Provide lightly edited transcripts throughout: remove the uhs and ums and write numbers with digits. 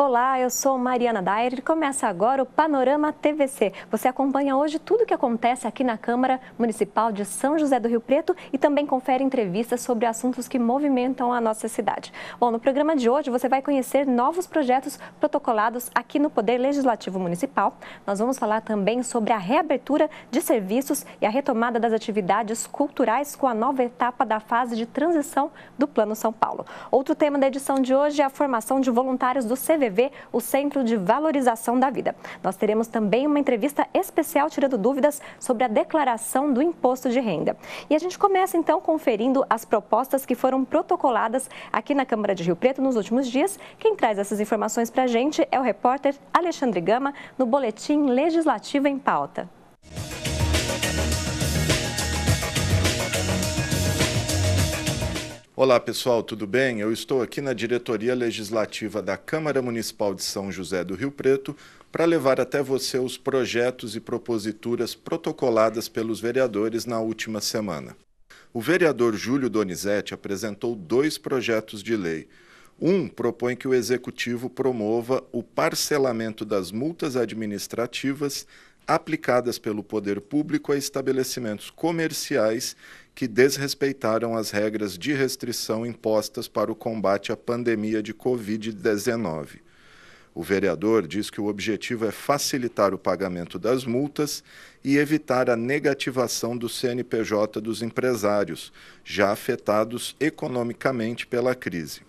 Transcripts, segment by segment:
Olá, eu sou Mariana Dair e começa agora o Panorama TVC. Você acompanha hoje tudo o que acontece aqui na Câmara Municipal de São José do Rio Preto e também confere entrevistas sobre assuntos que movimentam a nossa cidade. Bom, no programa de hoje você vai conhecer novos projetos protocolados aqui no Poder Legislativo Municipal. Nós vamos falar também sobre a reabertura de serviços e a retomada das atividades culturais com a nova etapa da fase de transição do Plano São Paulo. Outro tema da edição de hoje é a formação de voluntários do CVV, o Centro de Valorização da Vida. Nós teremos também uma entrevista especial tirando dúvidas sobre a declaração do imposto de renda. E a gente começa então conferindo as propostas que foram protocoladas aqui na Câmara de Rio Preto nos últimos dias. Quem traz essas informações para a gente é o repórter Alexandre Gama, no Boletim Legislativo em Pauta. Olá pessoal, tudo bem? Eu estou aqui na Diretoria Legislativa da Câmara Municipal de São José do Rio Preto para levar até você os projetos e proposituras protocoladas pelos vereadores na última semana. O vereador Júlio Donizete apresentou 2 projetos de lei. Um propõe que o Executivo promova o parcelamento das multas administrativas aplicadas pelo poder público a estabelecimentos comerciais que desrespeitaram as regras de restrição impostas para o combate à pandemia de Covid-19. O vereador diz que o objetivo é facilitar o pagamento das multas e evitar a negativação do CNPJ dos empresários, já afetados economicamente pela crise.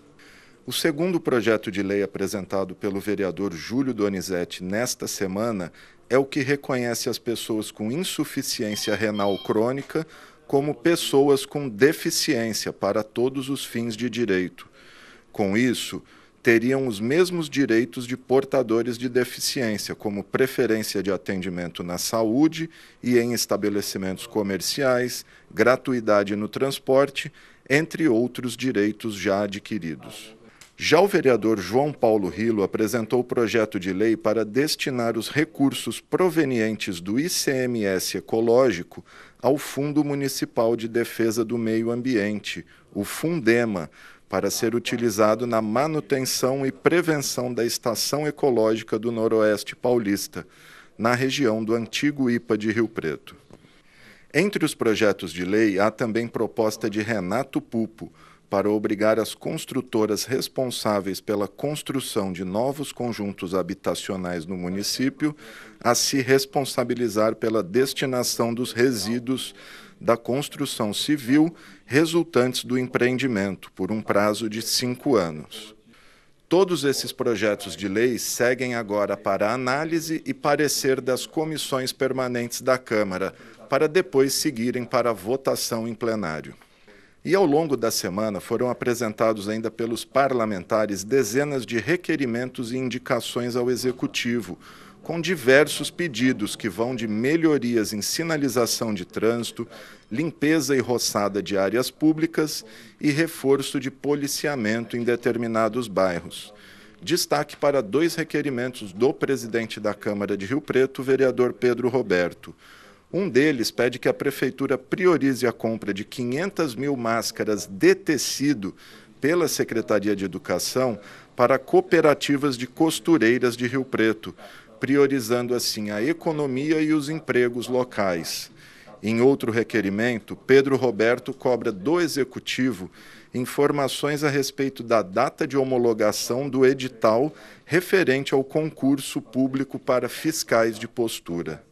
O segundo projeto de lei apresentado pelo vereador Júlio Donizete nesta semana é o que reconhece as pessoas com insuficiência renal crônica como pessoas com deficiência para todos os fins de direito. Com isso, teriam os mesmos direitos de portadores de deficiência, como preferência de atendimento na saúde e em estabelecimentos comerciais, gratuidade no transporte, entre outros direitos já adquiridos. Já o vereador João Paulo Rilo apresentou o projeto de lei para destinar os recursos provenientes do ICMS ecológico ao Fundo Municipal de Defesa do Meio Ambiente, o Fundema, para ser utilizado na manutenção e prevenção da Estação Ecológica do Noroeste Paulista, na região do antigo IPA de Rio Preto. Entre os projetos de lei, há também proposta de Renato Pupo, para obrigar as construtoras responsáveis pela construção de novos conjuntos habitacionais no município a se responsabilizar pela destinação dos resíduos da construção civil resultantes do empreendimento, por um prazo de 5 anos. Todos esses projetos de lei seguem agora para análise e parecer das comissões permanentes da Câmara, para depois seguirem para a votação em plenário. E ao longo da semana foram apresentados ainda pelos parlamentares dezenas de requerimentos e indicações ao Executivo, com diversos pedidos que vão de melhorias em sinalização de trânsito, limpeza e roçada de áreas públicas e reforço de policiamento em determinados bairros. Destaque para 2 requerimentos do presidente da Câmara de Rio Preto, o vereador Pedro Roberto. Um deles pede que a Prefeitura priorize a compra de 500 mil máscaras de tecido pela Secretaria de Educação para cooperativas de costureiras de Rio Preto, priorizando assim a economia e os empregos locais. Em outro requerimento, Pedro Roberto cobra do Executivo informações a respeito da data de homologação do edital referente ao concurso público para fiscais de postura.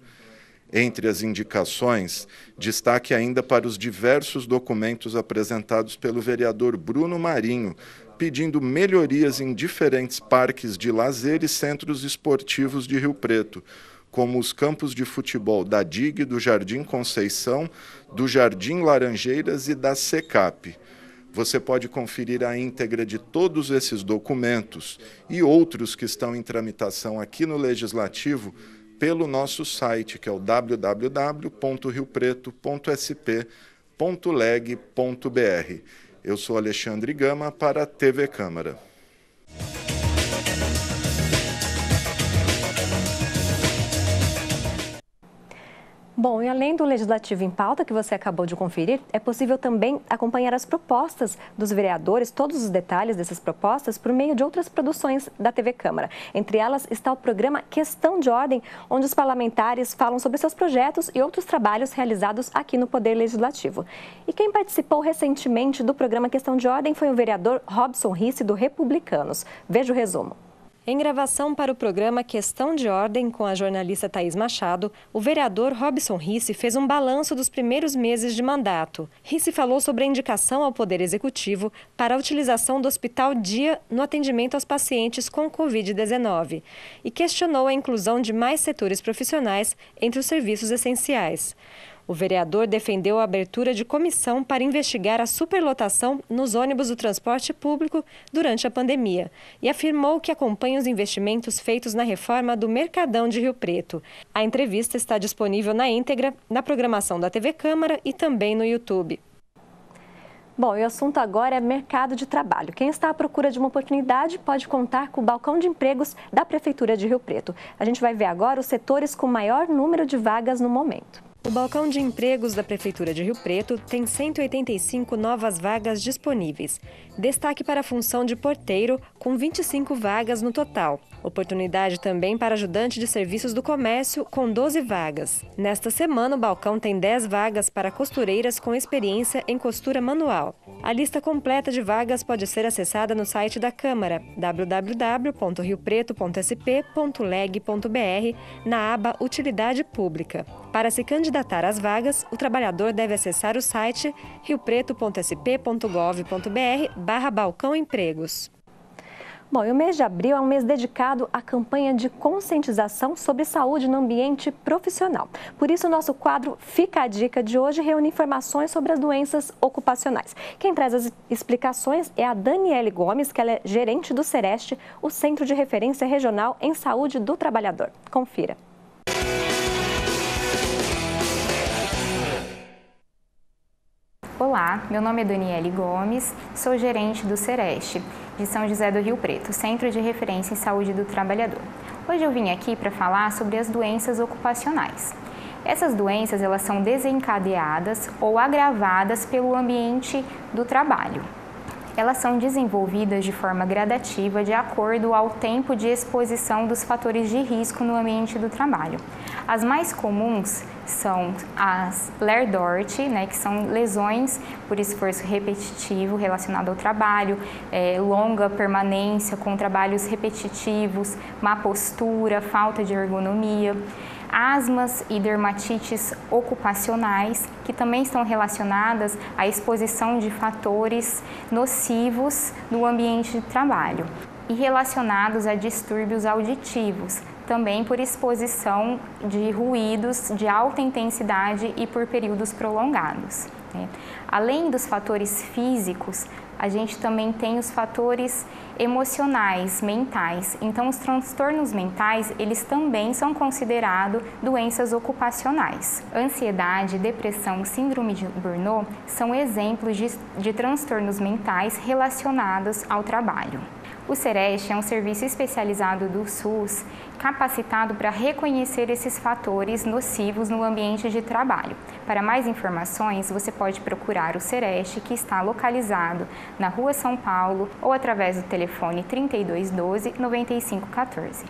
Entre as indicações, destaque ainda para os diversos documentos apresentados pelo vereador Bruno Marinho, pedindo melhorias em diferentes parques de lazer e centros esportivos de Rio Preto, como os campos de futebol da DIG, do Jardim Conceição, do Jardim Laranjeiras e da SECAP. Você pode conferir a íntegra de todos esses documentos e outros que estão em tramitação aqui no Legislativo pelo nosso site, que é o www.riopreto.sp.leg.br. Eu sou Alexandre Gama para a TV Câmara. Bom, e além do Legislativo em Pauta, que você acabou de conferir, é possível também acompanhar as propostas dos vereadores, todos os detalhes dessas propostas, por meio de outras produções da TV Câmara. Entre elas está o programa Questão de Ordem, onde os parlamentares falam sobre seus projetos e outros trabalhos realizados aqui no Poder Legislativo. E quem participou recentemente do programa Questão de Ordem foi o vereador Robson Risse, do Republicanos. Veja o resumo. Em gravação para o programa Questão de Ordem, com a jornalista Thaís Machado, o vereador Robson Risse fez um balanço dos primeiros meses de mandato. Risse falou sobre a indicação ao Poder Executivo para a utilização do Hospital Dia no atendimento aos pacientes com Covid-19 e questionou a inclusão de mais setores profissionais entre os serviços essenciais. O vereador defendeu a abertura de comissão para investigar a superlotação nos ônibus do transporte público durante a pandemia e afirmou que acompanha os investimentos feitos na reforma do Mercadão de Rio Preto. A entrevista está disponível na íntegra na programação da TV Câmara e também no YouTube. Bom, e o assunto agora é mercado de trabalho. Quem está à procura de uma oportunidade pode contar com o balcão de empregos da Prefeitura de Rio Preto. A gente vai ver agora os setores com maior número de vagas no momento. O balcão de empregos da Prefeitura de Rio Preto tem 185 novas vagas disponíveis. Destaque para a função de porteiro, com 25 vagas no total. Oportunidade também para ajudante de serviços do comércio, com 12 vagas. Nesta semana, o balcão tem 10 vagas para costureiras com experiência em costura manual. A lista completa de vagas pode ser acessada no site da Câmara, www.riopreto.sp.leg.br, na aba Utilidade Pública. Para se candidatar às vagas, o trabalhador deve acessar o site riopreto.sp.gov.br/balcão empregos. Bom, e o mês de abril é um mês dedicado à campanha de conscientização sobre saúde no ambiente profissional. Por isso, o nosso quadro Fica a Dica de hoje reúne informações sobre as doenças ocupacionais. Quem traz as explicações é a Daniele Gomes, que ela é gerente do Sereste, o Centro de Referência Regional em Saúde do Trabalhador. Confira. Olá, meu nome é Daniele Gomes, sou gerente do Sereste, de São José do Rio Preto, Centro de Referência em Saúde do Trabalhador. Hoje eu vim aqui para falar sobre as doenças ocupacionais. Essas doenças elas são desencadeadas ou agravadas pelo ambiente do trabalho. Elas são desenvolvidas de forma gradativa de acordo ao tempo de exposição dos fatores de risco no ambiente do trabalho. As mais comuns são as Lerdort, que são lesões por esforço repetitivo relacionado ao trabalho, longa permanência com trabalhos repetitivos, má postura, falta de ergonomia. Asmas e dermatites ocupacionais, que também estão relacionadas à exposição de fatores nocivos no ambiente de trabalho e relacionados a distúrbios auditivos, também por exposição de ruídos de alta intensidade e por períodos prolongados. Além dos fatores físicos, a gente também tem os fatores emocionais, mentais. Então, os transtornos mentais, eles também são considerados doenças ocupacionais. Ansiedade, depressão, síndrome de Burnout são exemplos de transtornos mentais relacionados ao trabalho. O Sereste é um serviço especializado do SUS, capacitado para reconhecer esses fatores nocivos no ambiente de trabalho. Para mais informações, você pode procurar o Sereste, que está localizado na Rua São Paulo, ou através do telefone 3212-9514.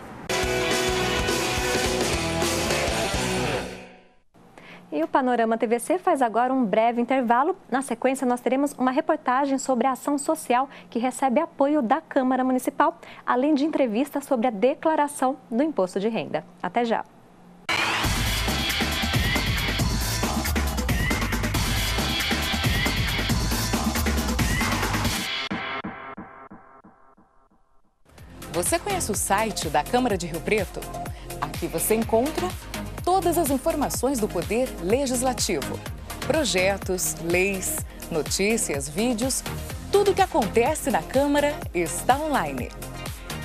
E o Panorama TVC faz agora um breve intervalo. Na sequência, nós teremos uma reportagem sobre a ação social que recebe apoio da Câmara Municipal, além de entrevistas sobre a declaração do imposto de renda. Até já! Você conhece o site da Câmara de Rio Preto? Aqui você encontra todas as informações do Poder Legislativo. Projetos, leis, notícias, vídeos, tudo o que acontece na Câmara está online.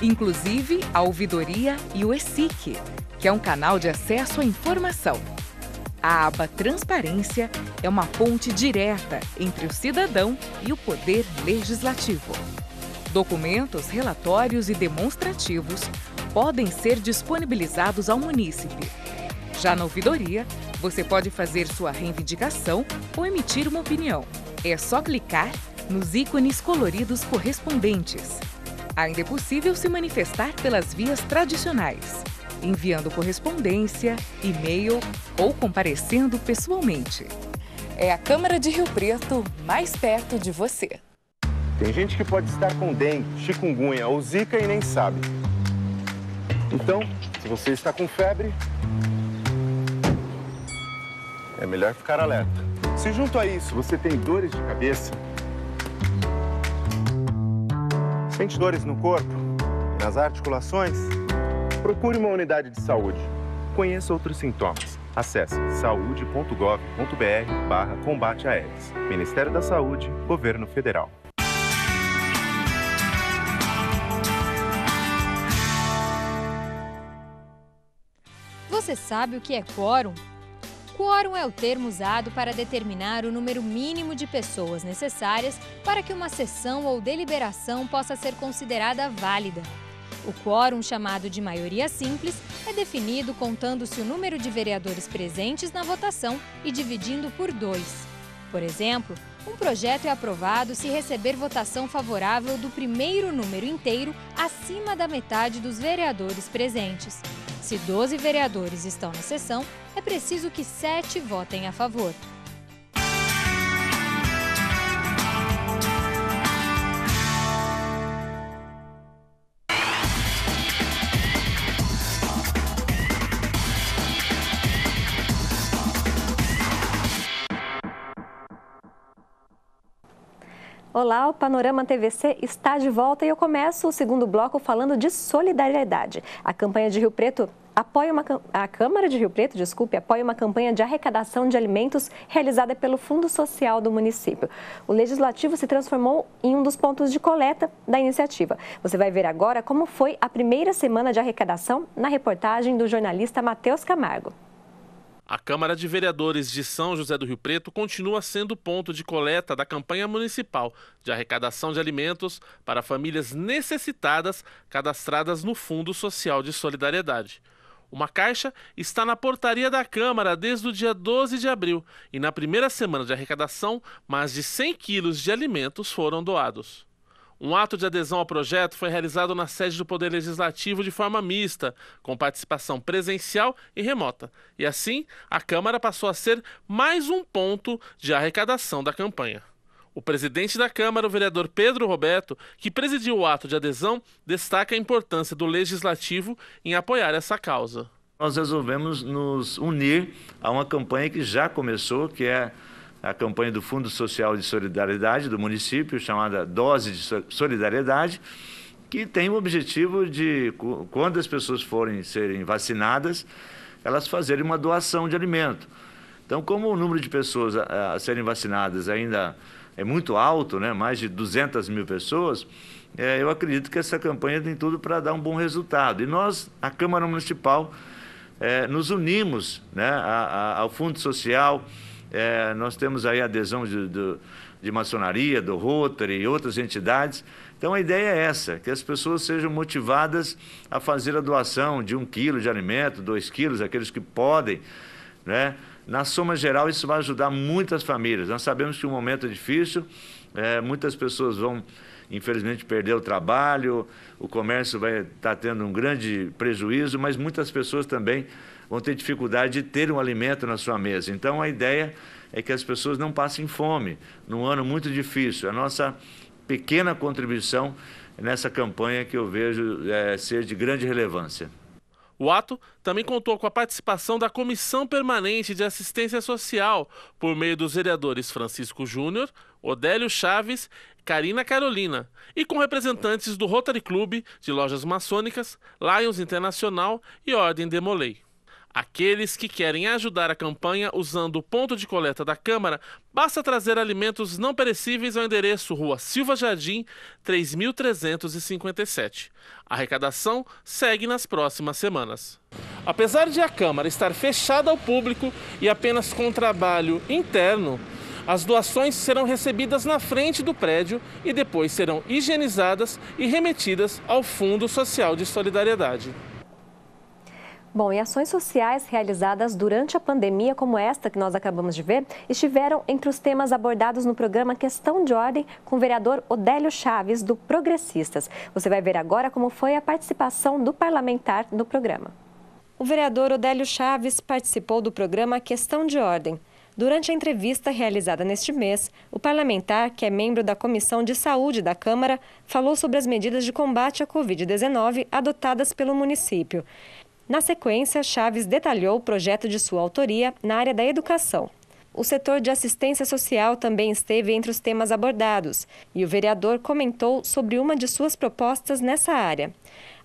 Inclusive a Ouvidoria e o ESIC, que é um canal de acesso à informação. A aba Transparência é uma ponte direta entre o cidadão e o Poder Legislativo. Documentos, relatórios e demonstrativos podem ser disponibilizados ao munícipe. Já na ouvidoria, Você pode fazer sua reivindicação ou emitir uma opinião. É só clicar nos ícones coloridos correspondentes. Ainda é possível se manifestar pelas vias tradicionais, enviando correspondência, e-mail ou comparecendo pessoalmente. É a Câmara de Rio Preto mais perto de você. Tem gente que pode estar com dengue, chikungunya ou zika e nem sabe. Então, se você está com febre, é melhor ficar alerta. Se junto a isso você tem dores de cabeça, sente dores no corpo e nas articulações, procure uma unidade de saúde. Conheça outros sintomas. Acesse saude.gov.br/combate a AIDS. Ministério da Saúde, Governo Federal. Você sabe o que é quórum? Quórum é o termo usado para determinar o número mínimo de pessoas necessárias para que uma sessão ou deliberação possa ser considerada válida. O quórum, chamado de maioria simples, é definido contando-se o número de vereadores presentes na votação e dividindo por 2. Por exemplo, um projeto é aprovado se receber votação favorável do primeiro número inteiro acima da metade dos vereadores presentes. Se 12 vereadores estão na sessão, é preciso que 7 votem a favor. Olá, o Panorama TVC está de volta e eu começo o segundo bloco falando de solidariedade. A campanha de Rio Preto a Câmara de Rio Preto, apoia uma campanha de arrecadação de alimentos realizada pelo Fundo Social do município. O Legislativo se transformou em um dos pontos de coleta da iniciativa. Você vai ver agora como foi a primeira semana de arrecadação na reportagem do jornalista Matheus Camargo. A Câmara de Vereadores de São José do Rio Preto continua sendo ponto de coleta da campanha municipal de arrecadação de alimentos para famílias necessitadas cadastradas no Fundo Social de Solidariedade. Uma caixa está na portaria da Câmara desde o dia 12 de abril e na primeira semana de arrecadação, mais de 100 quilos de alimentos foram doados. Um ato de adesão ao projeto foi realizado na sede do Poder Legislativo de forma mista, com participação presencial e remota. E assim, a Câmara passou a ser mais um ponto de arrecadação da campanha. O presidente da Câmara, o vereador Pedro Roberto, que presidiu o ato de adesão, destaca a importância do Legislativo em apoiar essa causa. Nós resolvemos nos unir a uma campanha que já começou, que é a campanha do Fundo Social de Solidariedade do município, chamada Dose de Solidariedade, que tem o objetivo de, quando as pessoas serem vacinadas, elas fazerem uma doação de alimento. Então, como o número de pessoas a serem vacinadas ainda é muito alto, né? Mais de 200 mil pessoas, eu acredito que essa campanha tem tudo para dar um bom resultado. E nós, a Câmara Municipal, nos unimos, né, ao Fundo Social. Nós temos aí a adesão de maçonaria, do Rotary e outras entidades. Então a ideia é essa, que as pessoas sejam motivadas a fazer a doação de 1 quilo de alimento, 2 quilos, aqueles que podem, né? Na soma geral, isso vai ajudar muitas famílias. Nós sabemos que o momento é difícil, muitas pessoas vão, infelizmente, perder o trabalho, o comércio vai estar tendo um grande prejuízo, mas muitas pessoas também vão ter dificuldade de ter um alimento na sua mesa. Então, a ideia é que as pessoas não passem fome num ano muito difícil. A nossa pequena contribuição nessa campanha que eu vejo ser de grande relevância. O ato também contou com a participação da Comissão Permanente de Assistência Social, por meio dos vereadores Francisco Júnior, Odélio Chaves, Karina Carolina, e com representantes do Rotary Club, de Lojas Maçônicas, Lions Internacional e Ordem Demolei. Aqueles que querem ajudar a campanha usando o ponto de coleta da Câmara, basta trazer alimentos não perecíveis ao endereço Rua Silva Jardim, 3357. A arrecadação segue nas próximas semanas. Apesar de a Câmara estar fechada ao público e apenas com trabalho interno, as doações serão recebidas na frente do prédio e depois serão higienizadas e remetidas ao Fundo Social de Solidariedade. Bom, e ações sociais realizadas durante a pandemia, como esta que nós acabamos de ver, estiveram entre os temas abordados no programa Questão de Ordem com o vereador Odélio Chaves, do Progressistas. Você vai ver agora como foi a participação do parlamentar no programa. O vereador Odélio Chaves participou do programa Questão de Ordem. Durante a entrevista realizada neste mês, o parlamentar, que é membro da Comissão de Saúde da Câmara, falou sobre as medidas de combate à Covid-19 adotadas pelo município. Na sequência, Chaves detalhou o projeto de sua autoria na área da educação. O setor de assistência social também esteve entre os temas abordados e o vereador comentou sobre uma de suas propostas nessa área.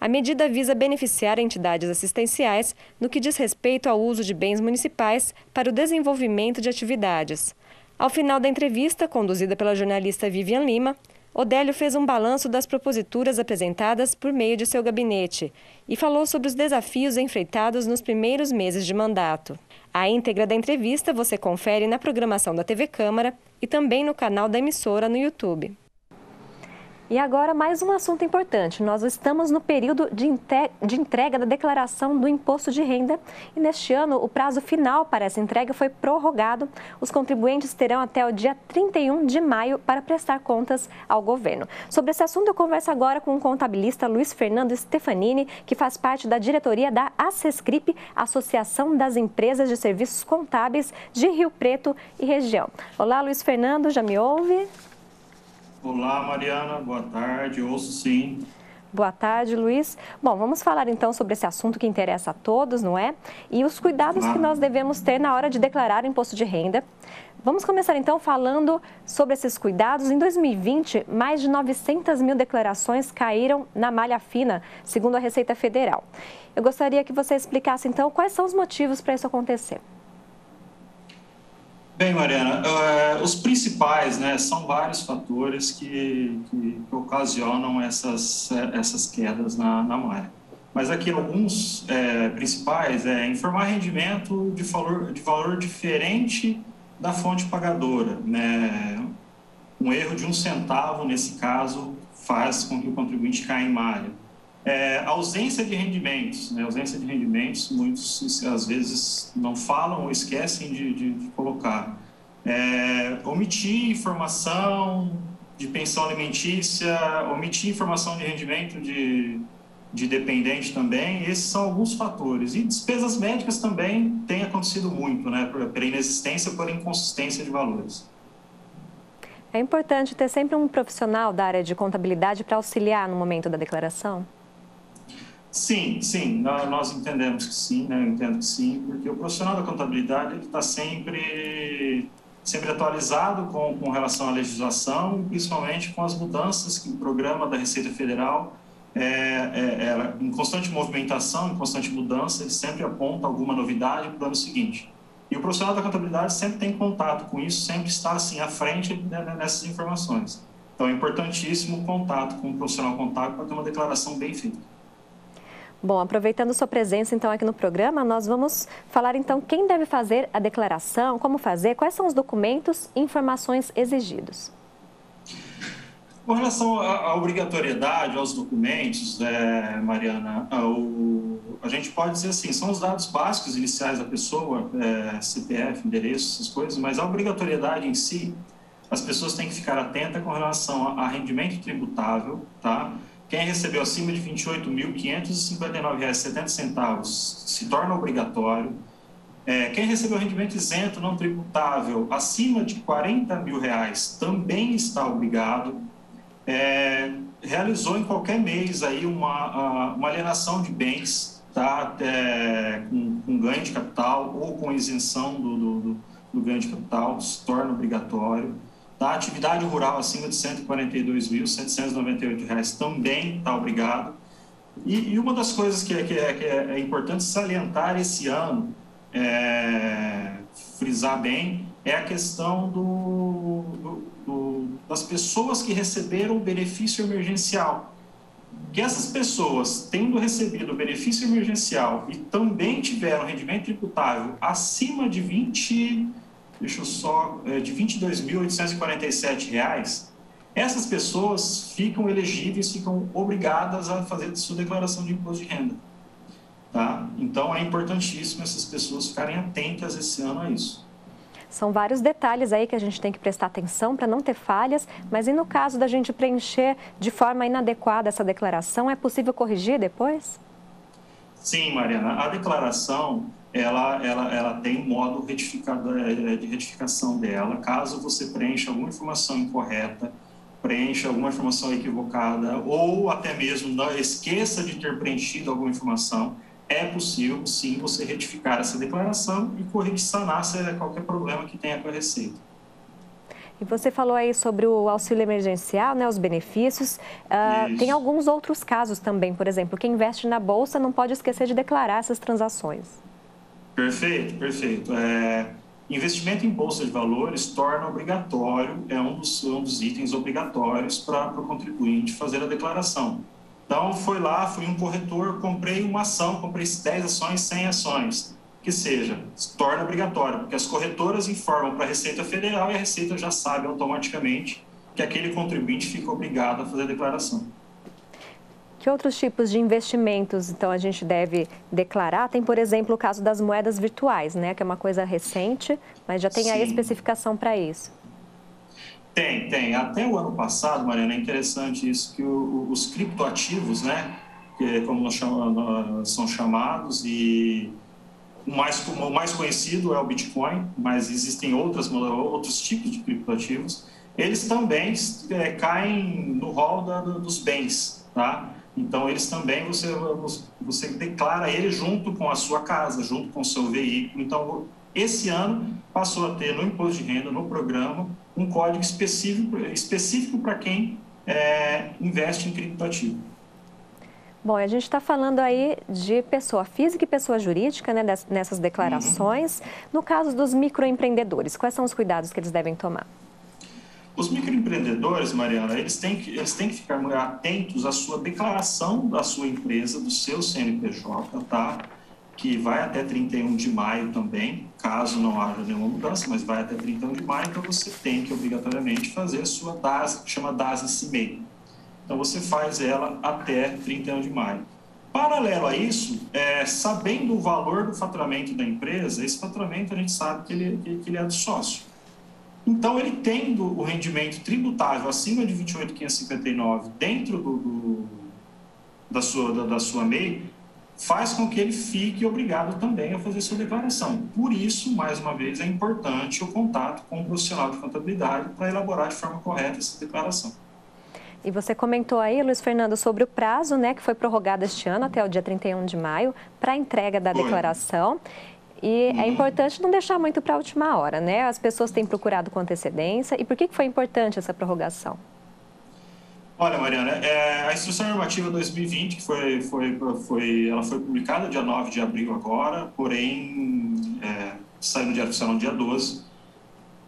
A medida visa beneficiar entidades assistenciais no que diz respeito ao uso de bens municipais para o desenvolvimento de atividades. Ao final da entrevista, conduzida pela jornalista Vivian Lima, Odélio fez um balanço das proposituras apresentadas por meio de seu gabinete e falou sobre os desafios enfrentados nos primeiros meses de mandato. A íntegra da entrevista você confere na programação da TV Câmara e também no canal da emissora no YouTube. E agora mais um assunto importante. Nós estamos no período de entrega da declaração do imposto de renda e neste ano o prazo final para essa entrega foi prorrogado. Os contribuintes terão até o dia 31 de maio para prestar contas ao governo. Sobre esse assunto eu converso agora com o contabilista Luiz Fernando Stefanini, que faz parte da diretoria da Assescrip, Associação das Empresas de Serviços Contábeis de Rio Preto e região. Olá, Luiz Fernando, já me ouve? Olá, Mariana, boa tarde, ouço sim. Boa tarde, Luiz. Bom, vamos falar então sobre esse assunto que interessa a todos, não é? E os cuidados que nós devemos ter na hora de declarar o imposto de renda. Vamos começar então falando sobre esses cuidados. Em 2020, mais de 900 mil declarações caíram na malha fina, segundo a Receita Federal. Eu gostaria que você explicasse então quais são os motivos para isso acontecer. Bem, Mariana, os principais, são vários fatores que ocasionam essas quedas na malha. Mas aqui alguns principais informar rendimento de valor diferente da fonte pagadora, né? Um erro de 1 centavo, nesse caso, faz com que o contribuinte caia em malha. Ausência de rendimentos, né? Ausência de rendimentos, muitos às vezes não falam ou esquecem de colocar. Omitir informação de pensão alimentícia, omitir informação de rendimento de dependente também, esses são alguns fatores. E despesas médicas também tem acontecido muito, né? Por inexistência ou por inconsistência de valores. É importante ter sempre um profissional da área de contabilidade para auxiliar no momento da declaração? Sim, nós entendemos que sim, né? Eu entendo que sim, porque o profissional da contabilidade está sempre atualizado com relação à legislação, principalmente com as mudanças que o programa da Receita Federal, em constante movimentação, em constante mudança, ele sempre aponta alguma novidade para o ano seguinte. E o profissional da contabilidade sempre tem contato com isso, sempre está assim, à frente nessas informações. Então é importantíssimo o contato com o profissional contábil para ter uma declaração bem feita. Bom, aproveitando sua presença então aqui no programa, nós vamos falar então quem deve fazer a declaração, como fazer, quais são os documentos e informações exigidos. Com relação à obrigatoriedade, aos documentos, Mariana, a gente pode dizer assim, são os dados básicos iniciais da pessoa, CPF, endereço, essas coisas, mas a obrigatoriedade em si, as pessoas têm que ficar atentas com relação a rendimento tributável, tá? Quem recebeu acima de R$ 28.559,70 se torna obrigatório. Quem recebeu rendimento isento não tributável acima de R$ 40 mil também está obrigado. Realizou em qualquer mês aí uma alienação de bens, tá? Com ganho de capital ou com isenção do ganho de capital, se torna obrigatório. A atividade rural acima de R$ 142.798 também está obrigado. E uma das coisas que é importante salientar esse ano, frisar bem, é a questão das pessoas que receberam o benefício emergencial. Que essas pessoas, tendo recebido o benefício emergencial e também tiveram rendimento tributável acima de R$ 22.847, essas pessoas ficam elegíveis, ficam obrigadas a fazer sua declaração de imposto de renda. tá? Então, é importantíssimo essas pessoas ficarem atentas esse ano a isso. São vários detalhes aí que a gente tem que prestar atenção para não ter falhas, mas e no caso da gente preencher de forma inadequada essa declaração, é possível corrigir depois? Sim, Mariana, a declaração, ela tem um modo de retificação dela. Caso você preencha alguma informação incorreta, preencha alguma informação equivocada ou até mesmo não esqueça de ter preenchido alguma informação, é possível, sim, você retificar essa declaração e corrigir, sanar qualquer problema que tenha com a Receita. E você falou aí sobre o auxílio emergencial, né, os benefícios. Tem alguns outros casos também, por exemplo, quem investe na Bolsa não pode esquecer de declarar essas transações. Perfeito, perfeito. Investimento em Bolsa de Valores torna obrigatório, é um dos itens obrigatórios para o contribuinte fazer a declaração. Então, fui um corretor, comprei uma ação, comprei 10 ações, 100 ações, que seja, se torna obrigatório, porque as corretoras informam para a Receita Federal e a Receita já sabe automaticamente que aquele contribuinte fica obrigado a fazer a declaração. Que outros tipos de investimentos, então, a gente deve declarar? Tem, por exemplo, o caso das moedas virtuais, né, que é uma coisa recente, mas já tem aí especificação para isso. Tem. Até o ano passado, Mariana, é interessante isso, que os criptoativos, né, que como são chamados, e o mais conhecido é o Bitcoin, mas existem outros tipos de criptoativos, eles também caem no rol dos bens, tá? Então, eles também, você declara ele junto com a sua casa, junto com o seu veículo. Então, esse ano passou a ter no imposto de renda, no programa, um código específico para quem investe em criptoativo. Bom, a gente está falando aí de pessoa física e pessoa jurídica, né, nessas declarações. No caso dos microempreendedores, quais são os cuidados que eles devem tomar? Os microempreendedores, Mariana, eles têm que ficar atentos à sua declaração da sua empresa, do seu CNPJ, tá? Que vai até 31 de maio também, caso não haja nenhuma mudança, mas vai até 31 de maio, então você tem que obrigatoriamente fazer a sua DAS, que chama DAS-CIMEI. Então você faz ela até 31 de maio. Paralelo a isso, sabendo o valor do faturamento da empresa, esse faturamento a gente sabe que ele é do sócio. Então, ele tendo o rendimento tributável acima de 28.559 dentro da sua MEI, faz com que ele fique obrigado também a fazer sua declaração. Por isso, mais uma vez, é importante o contato com o profissional de contabilidade para elaborar de forma correta essa declaração. E você comentou aí, Luiz Fernando, sobre o prazo, né, que foi prorrogado este ano até o dia 31 de maio para a entrega da declaração. E é importante não deixar muito para a última hora, né? As pessoas têm procurado com antecedência. E por que foi importante essa prorrogação? Olha, Mariana, a Instrução Normativa 2020, que ela foi publicada dia 9 de abril agora, porém saiu no Diário Oficial no dia 12,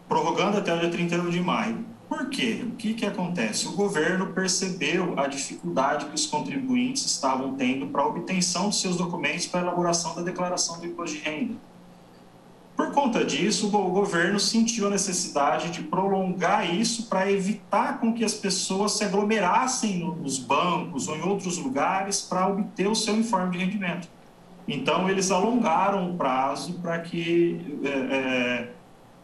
prorrogando até o dia 31 de maio. Por quê? O que acontece? O governo percebeu a dificuldade que os contribuintes estavam tendo para a obtenção de seus documentos para a elaboração da declaração do imposto de renda. Por conta disso, o governo sentiu a necessidade de prolongar isso para evitar com que as pessoas se aglomerassem nos bancos ou em outros lugares para obter o seu informe de rendimento. Então, eles alongaram o prazo para que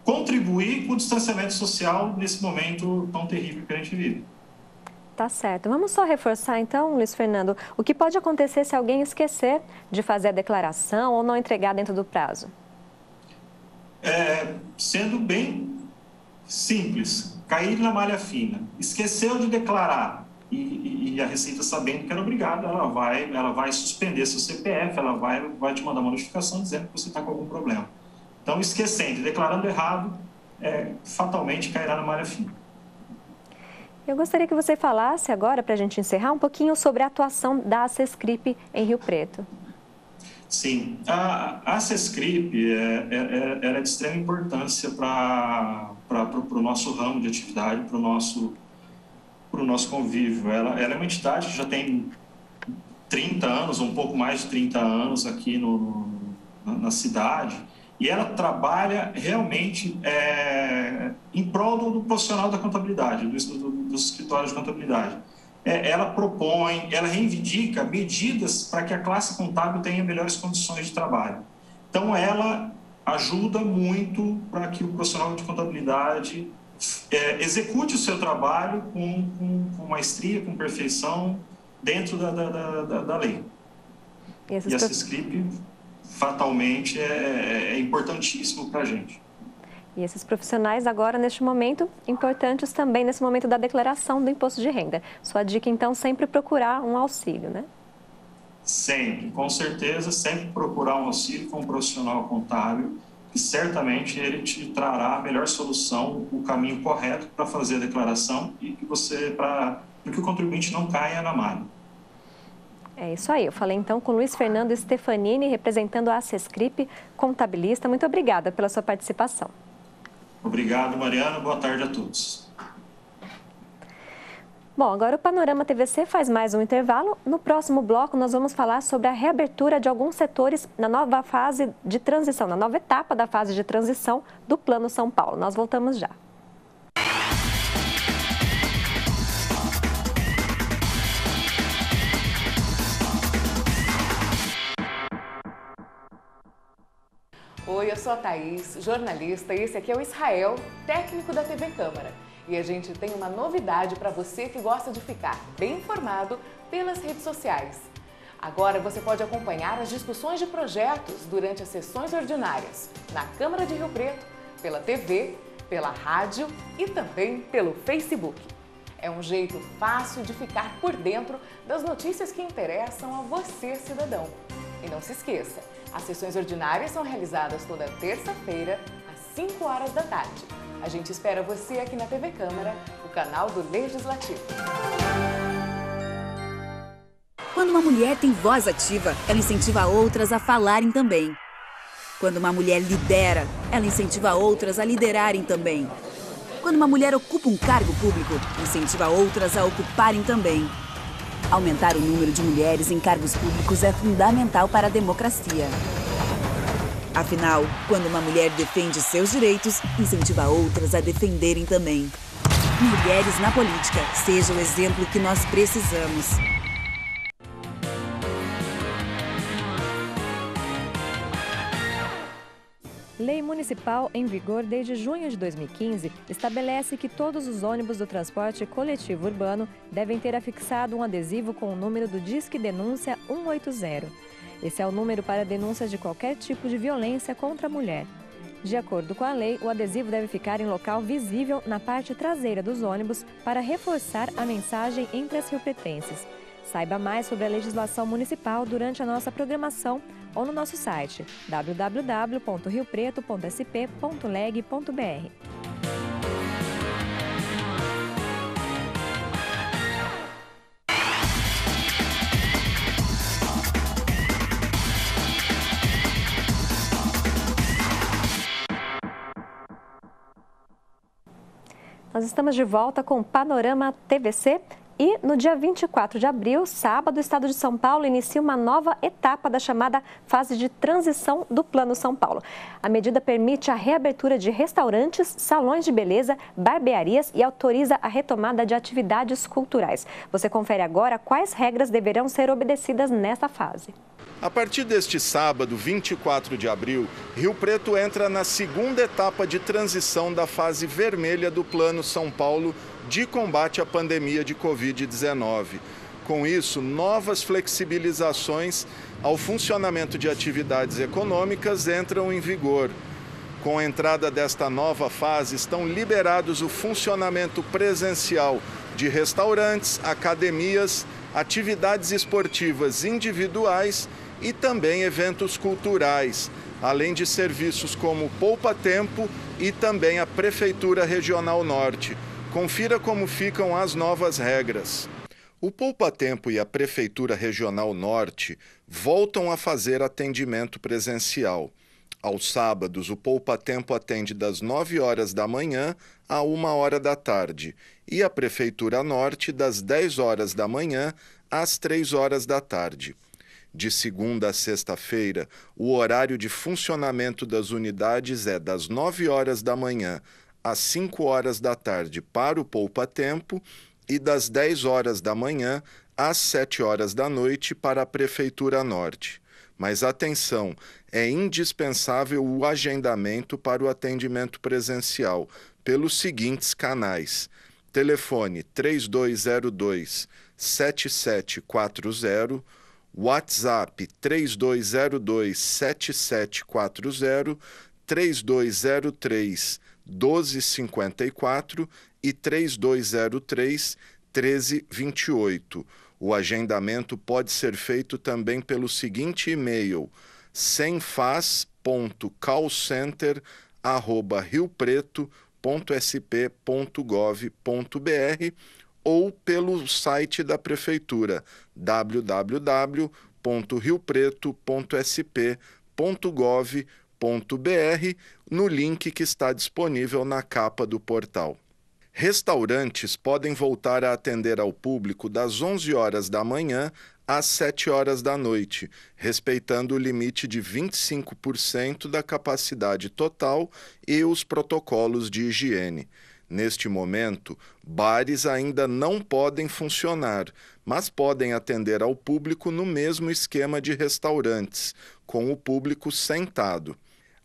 contribuir com o distanciamento social nesse momento tão terrível que a gente vive. Tá certo. Vamos só reforçar então, Luiz Fernando, o que pode acontecer se alguém esquecer de fazer a declaração ou não entregar dentro do prazo? Sendo bem simples, cair na malha fina, esqueceu de declarar e a Receita, sabendo que era obrigada, ela vai suspender seu CPF, ela vai te mandar uma notificação dizendo que você está com algum problema. Então, esquecendo, declarando errado, fatalmente cairá na malha fina. Eu gostaria que você falasse agora, para a gente encerrar, um pouquinho sobre a atuação da Acescrip em Rio Preto. Sim, a Acescrip é de extrema importância para o nosso ramo de atividade, para o nosso convívio. Ela é uma entidade que já tem 30 anos, um pouco mais de 30 anos aqui na cidade, e ela trabalha realmente em prol do profissional da contabilidade, dos escritórios de contabilidade. ela propõe, ela reivindica medidas para que a classe contábil tenha melhores condições de trabalho. Então, ela ajuda muito para que o profissional de contabilidade execute o seu trabalho com maestria, com perfeição, dentro da lei. E essa SCRIP, fatalmente, é importantíssimo para a gente. E esses profissionais agora, neste momento, importantes também nesse momento da declaração do imposto de renda. Sua dica, então, sempre procurar um auxílio, né? Sempre, com certeza, sempre procurar um auxílio com um profissional contábil, que certamente ele te trará a melhor solução, o caminho correto para fazer a declaração e que para que o contribuinte não caia na malha. É isso aí. Eu falei então com Luiz Fernando Stefanini, representando a SESCRIP, contabilista. Muito obrigada pela sua participação. Obrigado, Mariana. Boa tarde a todos. Bom, agora o Panorama TVC faz mais um intervalo. No próximo bloco, nós vamos falar sobre a reabertura de alguns setores na nova fase de transição, na nova etapa da fase de transição do Plano São Paulo. Nós voltamos já. Oi, eu sou a Thaís, jornalista, e esse aqui é o Israel, técnico da TV Câmara. E a gente tem uma novidade para você que gosta de ficar bem informado pelas redes sociais. Agora você pode acompanhar as discussões de projetos durante as sessões ordinárias na Câmara de Rio Preto, pela TV, pela rádio e também pelo Facebook. É um jeito fácil de ficar por dentro das notícias que interessam a você, cidadão. E não se esqueça, as sessões ordinárias são realizadas toda terça-feira, às 5 horas da tarde. A gente espera você aqui na TV Câmara, o canal do Legislativo. Quando uma mulher tem voz ativa, ela incentiva outras a falarem também. Quando uma mulher lidera, ela incentiva outras a liderarem também. Quando uma mulher ocupa um cargo público, incentiva outras a ocuparem também. Aumentar o número de mulheres em cargos públicos é fundamental para a democracia. Afinal, quando uma mulher defende seus direitos, incentiva outras a defenderem também. Mulheres na política, seja o exemplo que nós precisamos. Lei municipal em vigor desde junho de 2015 estabelece que todos os ônibus do transporte coletivo urbano devem ter afixado um adesivo com o número do Disque Denúncia 180. Esse é o número para denúncias de qualquer tipo de violência contra a mulher. De acordo com a lei, o adesivo deve ficar em local visível na parte traseira dos ônibus para reforçar a mensagem entre as riopretenses. Saiba mais sobre a legislação municipal durante a nossa programação ou no nosso site www.riopreto.sp.leg.br. Nós estamos de volta com o Panorama TVC. E no dia 24 de abril, sábado, o Estado de São Paulo inicia uma nova etapa da chamada fase de transição do Plano São Paulo. A medida permite a reabertura de restaurantes, salões de beleza, barbearias e autoriza a retomada de atividades culturais. Você confere agora quais regras deverão ser obedecidas nesta fase. A partir deste sábado, 24 de abril, Rio Preto entra na segunda etapa de transição da fase vermelha do Plano São Paulo de combate à pandemia de Covid-19. Com isso, novas flexibilizações ao funcionamento de atividades econômicas entram em vigor. Com a entrada desta nova fase, estão liberados o funcionamento presencial de restaurantes, academias, atividades esportivas individuais e também eventos culturais, além de serviços como Poupa Tempo e também a Prefeitura Regional Norte. Confira como ficam as novas regras. O Poupa Tempo e a Prefeitura Regional Norte voltam a fazer atendimento presencial. Aos sábados, o Poupa Tempo atende das 9 horas da manhã a 1 hora da tarde e a Prefeitura Norte das 10 horas da manhã às 3 horas da tarde. De segunda a sexta-feira, o horário de funcionamento das unidades é das 9 horas da manhã às 5 horas da tarde para o Poupa Tempo e das 10 horas da manhã às 7 horas da noite para a Prefeitura Norte. Mas atenção, é indispensável o agendamento para o atendimento presencial pelos seguintes canais: telefone 3202-7740, WhatsApp 3202-7740, 3203-1254 e 3203-1328. O agendamento pode ser feito também pelo seguinte e-mail: semfaz.callcenter@riopreto.sp.gov.br ou pelo site da Prefeitura www.riopreto.sp.gov.br no link que está disponível na capa do portal. Restaurantes podem voltar a atender ao público das 11 horas da manhã às 7 horas da noite, respeitando o limite de 25% da capacidade total e os protocolos de higiene. Neste momento, bares ainda não podem funcionar, mas podem atender ao público no mesmo esquema de restaurantes, com o público sentado.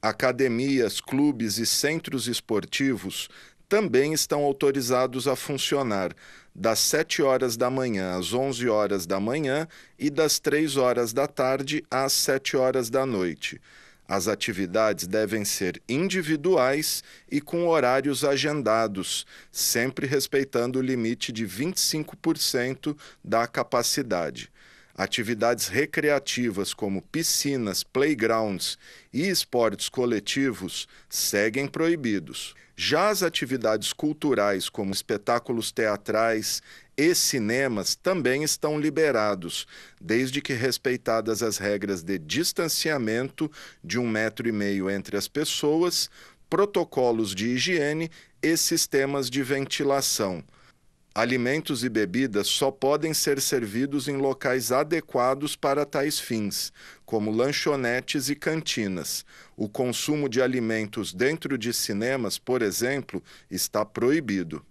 Academias, clubes e centros esportivos também estão autorizados a funcionar das 7 horas da manhã às 11 horas da manhã e das 3 horas da tarde às 7 horas da noite. As atividades devem ser individuais e com horários agendados, sempre respeitando o limite de 25% da capacidade. Atividades recreativas como piscinas, playgrounds e esportes coletivos seguem proibidos. Já as atividades culturais, como espetáculos teatrais e cinemas, também estão liberados, desde que respeitadas as regras de distanciamento de 1,5 m entre as pessoas, protocolos de higiene e sistemas de ventilação. Alimentos e bebidas só podem ser servidos em locais adequados para tais fins, como lanchonetes e cantinas. O consumo de alimentos dentro de cinemas, por exemplo, está proibido.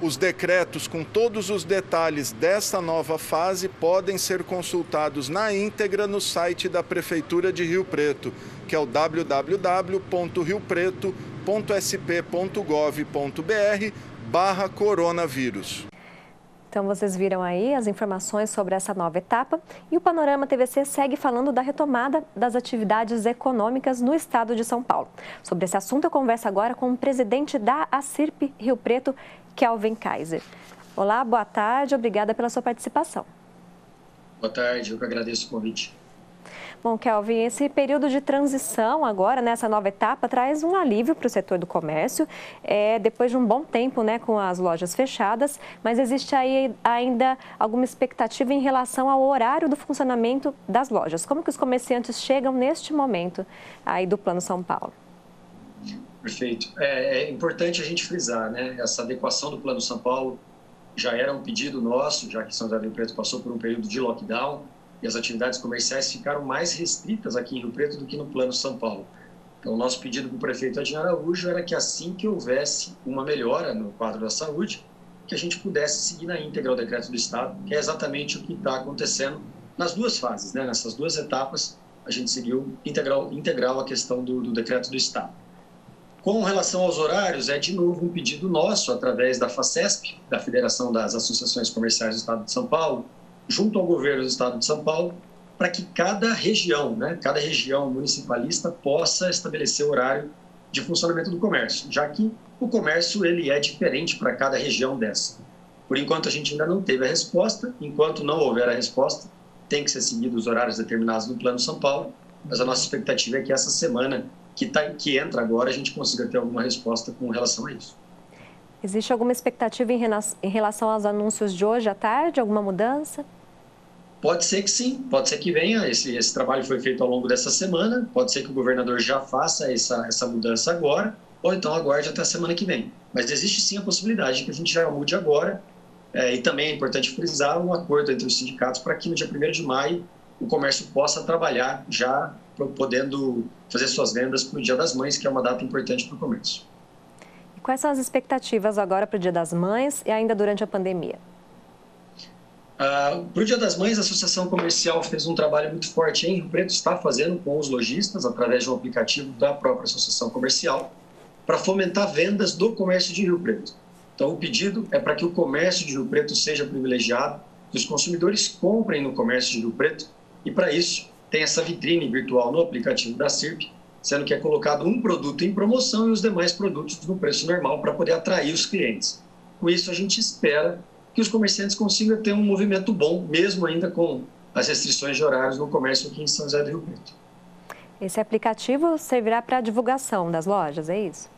Os decretos com todos os detalhes dessa nova fase podem ser consultados na íntegra no site da Prefeitura de Rio Preto, que é o www.riopreto.sp.gov.br/coronavírus. Então vocês viram aí as informações sobre essa nova etapa e o Panorama TVC segue falando da retomada das atividades econômicas no estado de São Paulo. Sobre esse assunto eu converso agora com o presidente da ACIRP Rio Preto, Kelvin Kaiser. Olá, boa tarde, obrigada pela sua participação. Boa tarde, eu que agradeço o convite. Bom, Kelvin, esse período de transição agora, nessa nova etapa, traz um alívio para o setor do comércio, depois de um bom tempo, né, com as lojas fechadas, mas existe aí ainda alguma expectativa em relação ao horário do funcionamento das lojas. Como que os comerciantes chegam neste momento aí do Plano São Paulo? Perfeito. É importante a gente frisar, né, essa adequação do Plano São Paulo já era um pedido nosso, já que São José do Rio Preto passou por um período de lockdown, e as atividades comerciais ficaram mais restritas aqui em Rio Preto do que no Plano São Paulo. Então, o nosso pedido para o prefeito Adinho Araújo era que assim que houvesse uma melhora no quadro da saúde, que a gente pudesse seguir na íntegra o decreto do Estado, que é exatamente o que está acontecendo nas duas fases, né? Nessas duas etapas, a gente seguiu integral a questão do decreto do Estado. Com relação aos horários, é de novo um pedido nosso, através da FACESP, da Federação das Associações Comerciais do Estado de São Paulo, junto ao governo do Estado de São Paulo, para que cada região municipalista possa estabelecer o horário de funcionamento do comércio, já que o comércio ele é diferente para cada região dessa. Por enquanto, a gente ainda não teve a resposta. Enquanto não houver a resposta, tem que ser seguido os horários determinados no Plano São Paulo, mas a nossa expectativa é que essa semana que entra agora, a gente consiga ter alguma resposta com relação a isso. Existe alguma expectativa em relação aos anúncios de hoje à tarde? Alguma mudança? Pode ser que sim, pode ser que venha. Esse trabalho foi feito ao longo dessa semana. Pode ser que o governador já faça essa mudança agora, ou então aguarde até a semana que vem. Mas existe sim a possibilidade de que a gente já mude agora. E também é importante frisar um acordo entre os sindicatos para que no dia 1º de maio o comércio possa trabalhar já podendo fazer suas vendas para o Dia das Mães, que é uma data importante para o comércio. Quais são as expectativas agora para o Dia das Mães e ainda durante a pandemia? Para o Dia das Mães, a Associação Comercial fez um trabalho muito forte em Rio Preto, está fazendo com os lojistas, através de um aplicativo da própria Associação Comercial, para fomentar vendas do comércio de Rio Preto. Então, o pedido é para que o comércio de Rio Preto seja privilegiado, que os consumidores comprem no comércio de Rio Preto, e para isso tem essa vitrine virtual no aplicativo da CIRP, sendo que é colocado um produto em promoção e os demais produtos no preço normal para poder atrair os clientes. Com isso, a gente espera que os comerciantes consigam ter um movimento bom, mesmo ainda com as restrições de horários no comércio aqui em São José do Rio Preto. Esse aplicativo servirá para a divulgação das lojas, é isso?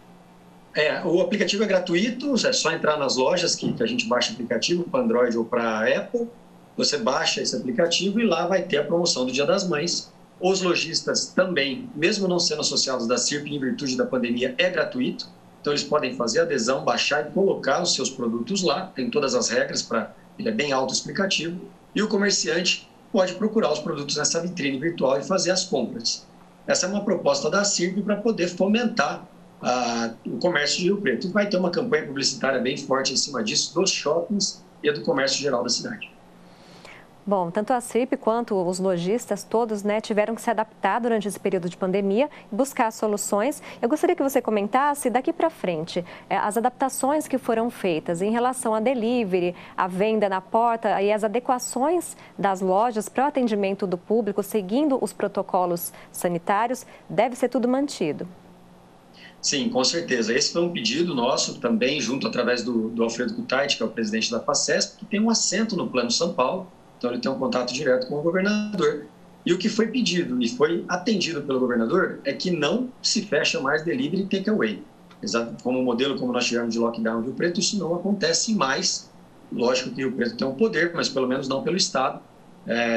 O aplicativo é gratuito, é só entrar nas lojas que a gente baixa o aplicativo para Android ou para Apple. Você baixa esse aplicativo e lá vai ter a promoção do Dia das Mães. Os lojistas também, mesmo não sendo associados da CIRP em virtude da pandemia, é gratuito. Então, eles podem fazer adesão, baixar e colocar os seus produtos lá. Tem todas as regras, ele é bem autoexplicativo. E o comerciante pode procurar os produtos nessa vitrine virtual e fazer as compras. Essa é uma proposta da CIRP para poder fomentar o comércio de Rio Preto. E vai ter uma campanha publicitária bem forte em cima disso, dos shoppings e do comércio geral da cidade. Bom, tanto a CIRP quanto os lojistas todos, tiveram que se adaptar durante esse período de pandemia e buscar soluções. Eu gostaria que você comentasse daqui para frente as adaptações que foram feitas em relação a delivery, a venda na porta e as adequações das lojas para o atendimento do público, seguindo os protocolos sanitários. Deve ser tudo mantido. Sim, com certeza. Esse foi um pedido nosso também, junto através do Alfredo Kutait, que é o presidente da FACESP, que tem um assento no Plano São Paulo. Então, ele tem um contato direto com o governador. E o que foi pedido e foi atendido pelo governador é que não se fecha mais delivery e takeaway. Como o modelo como nós tivemos de lockdown em Rio Preto, isso não acontece mais. Lógico que Rio Preto tem um poder, mas pelo menos não pelo Estado.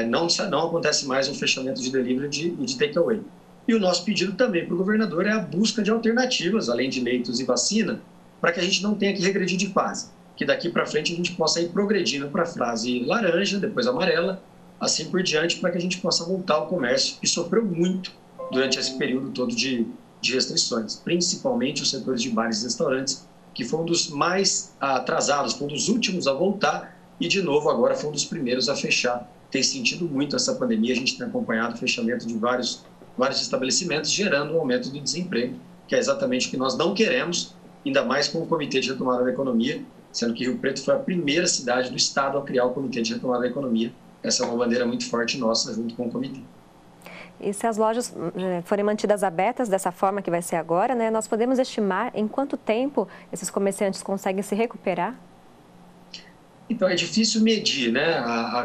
Não acontece mais um fechamento de delivery e de takeaway. E o nosso pedido também para o governador é a busca de alternativas, além de leitos e vacina, para que a gente não tenha que regredir de fase. Que daqui para frente a gente possa ir progredindo para a fase laranja, depois amarela, assim por diante, para que a gente possa voltar ao comércio, que sofreu muito durante esse período todo de restrições, principalmente os setores de bares e restaurantes, que foi um dos mais atrasados, foi um dos últimos a voltar e, de novo, agora foi um dos primeiros a fechar. Tem sentido muito essa pandemia, a gente tem acompanhado o fechamento de vários estabelecimentos, gerando um aumento do desemprego, que é exatamente o que nós não queremos, ainda mais com o Comitê de Retomada da Economia, sendo que Rio Preto foi a primeira cidade do Estado a criar o Comitê de Retomada da Economia. Essa é uma bandeira muito forte nossa, junto com o comitê. E se as lojas forem mantidas abertas dessa forma que vai ser agora, nós podemos estimar em quanto tempo esses comerciantes conseguem se recuperar? Então, é difícil medir,